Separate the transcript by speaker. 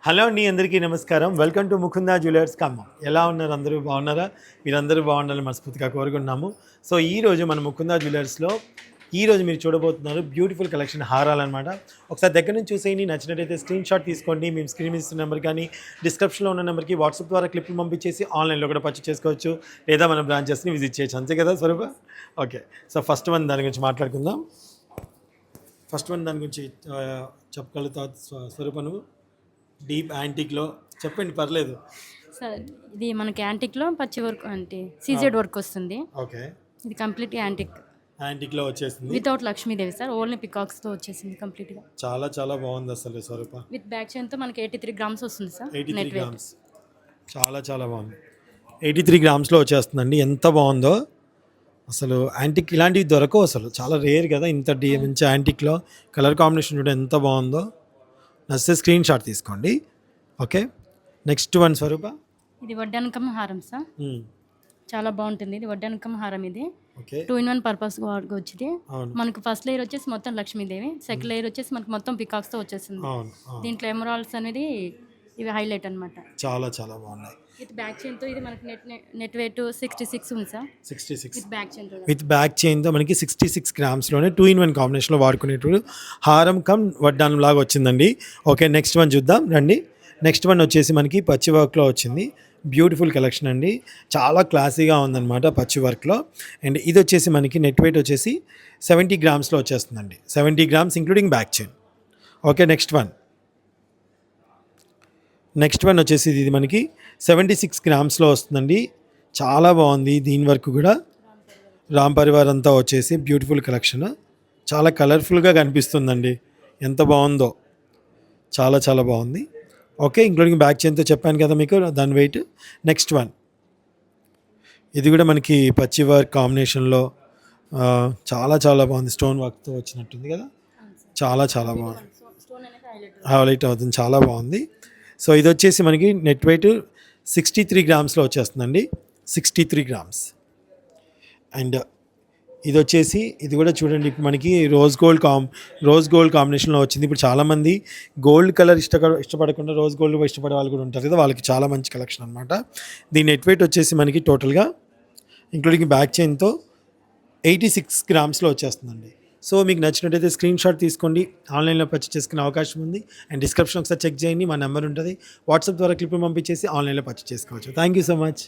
Speaker 1: Hello అండి, అందరికీ నమస్కారం. Welcome to Mukunda jewellers Khammam. ఎలా ఉన్నారు? అందరూ బాగున్నారా? మీరందరూ బాగుండాలని మనస్ఫూర్తిగా కోరుకుంటున్నాము. సో ఈరోజు మన ముకుందా జ్యువెలర్స్లో ఈరోజు మీరు చూడబోతున్నారు బ్యూటిఫుల్ కలెక్షన్ హారాలన్నమాట. ఒకసారి దగ్గర నుంచి చూసేయండి. నచ్చినట్టయితే స్క్రీన్ షాట్ తీసుకోండి. మేము స్క్రీన్ ఇస్తున్న నెంబర్ కానీ డిస్క్రిప్షన్లో ఉన్న నెంబర్కి వాట్సాప్ ద్వారా క్లిప్లు పంపించేసి ఆన్లైన్లో కూడా పర్చేస్ చేసుకోవచ్చు, లేదా మన బ్రాంచెస్ని విజిట్ చేయొచ్చు. అంతే కదా స్వరూప? ఓకే. సో ఫస్ట్ వన్ దాని గురించి మాట్లాడుకుందాం. ఫస్ట్ వన్ దాని గురించి చెప్పగలుగుతా స్వరూప నువ్వు? డీప్ యాంటిక్లో చెప్పండి, పర్లేదు.
Speaker 2: సార్ ఇది మనకి యాంటిక్లో పచ్చి వర్క్ అంటే సీజెడ్ వర్క్ వస్తుంది.
Speaker 1: ఓకే.
Speaker 2: ఇది కంప్లీట్ యాంటిక్
Speaker 1: యాంటిక్లో వచ్చేసింది
Speaker 2: వితౌట్ లక్ష్మీదేవి సార్, ఓన్లీ పికాక్స్తో వచ్చేసింది కంప్లీట్గా.
Speaker 1: చాలా చాలా బాగుంది అసలు స్వరూప.
Speaker 2: విత్ బ్యాక్ చైన్తో మనకి 83 గ్రామ్స్ వస్తుంది సార్.
Speaker 1: 83 గ్రామ్స్, చాలా చాలా బాగుంది. 83 గ్రామ్స్లో వచ్చేస్తుందండి. ఎంత బాగుందో అసలు. యాంటిక్ ఇలాంటివి దొరకవు అసలు, చాలా రేర్ కదా. ఇంత మంచి యాంటిక్లో కలర్ కాంబినేషన్ కూడా ఎంత బాగుందో. నచ్చితే స్క్రీన్ షాట్ తీసుకోండి. ఓకే, నెక్స్ట్ వన్ స్వరూప.
Speaker 2: ఇది వడ్డానకం హారం సార్, చాలా బాగుంటుంది. ఇది వడ్డానకం హారం. ఇది
Speaker 1: ఓకే,
Speaker 2: 2-in-1 పర్పస్ వచ్చింది. మనకు ఫస్ట్ లేయర్ వచ్చేసి మొత్తం లక్ష్మీదేవి, సెకండ్ లేయర్ వచ్చేసి మనకు మొత్తం పికాక్స్తో వచ్చేసింది. దీంట్లో ఎమరాల్డ్స్ అనేది ఇవి హైలైట్ అనమాట.
Speaker 1: చాలా చాలా బాగున్నాయి.
Speaker 2: విత్ బ్యాక్ చైన్తో ఇది మనకి నెట్ వెయిట్ 66 ఉంది సార్.
Speaker 1: 66
Speaker 2: విత్
Speaker 1: బ్యాక్ చైన్తో మనకి 66 గ్రామ్స్లోనే 2-in-1 కాంబినేషన్లో వాడుకునేటువంటి హారం కమ్ వడ్డానం లాగా వచ్చిందండి. ఓకే, నెక్స్ట్ వన్ చూద్దాం రండి. నెక్స్ట్ వన్ వచ్చేసి మనకి పచ్చి వర్క్లో వచ్చింది. బ్యూటిఫుల్ కలెక్షన్ అండి, చాలా క్లాసీగా ఉందన్నమాట పచ్చి వర్క్లో. అండ్ ఇది వచ్చేసి మనకి నెట్ వెయిట్ వచ్చేసి 70 గ్రామ్స్లో వచ్చేస్తుందండి. 70 grams including back chain. Okay, next one వచ్చేసి ఇది మనకి 76 గ్రామ్స్లో వస్తుందండి. చాలా బాగుంది. దీని వరకు కూడా రామ్ పరివార్ అంతా వచ్చేసి బ్యూటిఫుల్ కలెక్షన్, చాలా కలర్ఫుల్గా కనిపిస్తుందండి. ఎంత బాగుందో, చాలా చాలా బాగుంది. ఓకే, ఇంక్లూడింగ్ బ్యాక్ చైన్తో చెప్పాను కదా మీకు దాని వెయిట్. నెక్స్ట్ వన్, ఇది కూడా మనకి పచ్చి వర్క్ కాంబినేషన్లో చాలా చాలా బాగుంది. స్టోన్ వర్క్తో వచ్చినట్టుంది కదా, చాలా చాలా బాగుంది. హైలైట్ అవుతుంది, చాలా బాగుంది. సో ఇది వచ్చేసి మనకి నెట్ వెయిట్ 63 గ్రామ్స్లో వచ్చేస్తుందండి. 63 గ్రామ్స్. అండ్ ఇది వచ్చేసి ఇది కూడా చూడండి, ఇప్పుడు మనకి రోజ్ గోల్డ్ కాంబినేషన్లో వచ్చింది. ఇప్పుడు చాలామంది గోల్డ్ కలర్ ఇష్టపడకుండా రోజ్ గోల్డ్ ఇష్టపడే వాళ్ళు కూడా ఉంటారు కదా, వాళ్ళకి చాలా మంచి కలెక్షన్ అనమాట. దీని నెట్ వెయిట్ వచ్చేసి మనకి టోటల్గా ఇంక్లూడింగ్ బ్యాక్ చైన్తో 86 గ్రామ్స్లో వచ్చేస్తుందండి. సో మీకు నచ్చినట్టయితే స్క్రీన్ షాట్ తీసుకోండి, ఆన్లైన్లో పర్చేస్ చేసుకునే అవకాశం ఉంది. అండ్ డిస్క్రిప్షన్ ఒకసారి చెక్ చేయండి, మా నెంబర్ ఉంటుంది. వాట్సాప్ ద్వారా క్లిప్ పంపించేసి ఆన్లైన్లో పర్చేస్ చేసుకోవచ్చు. Thank you so much.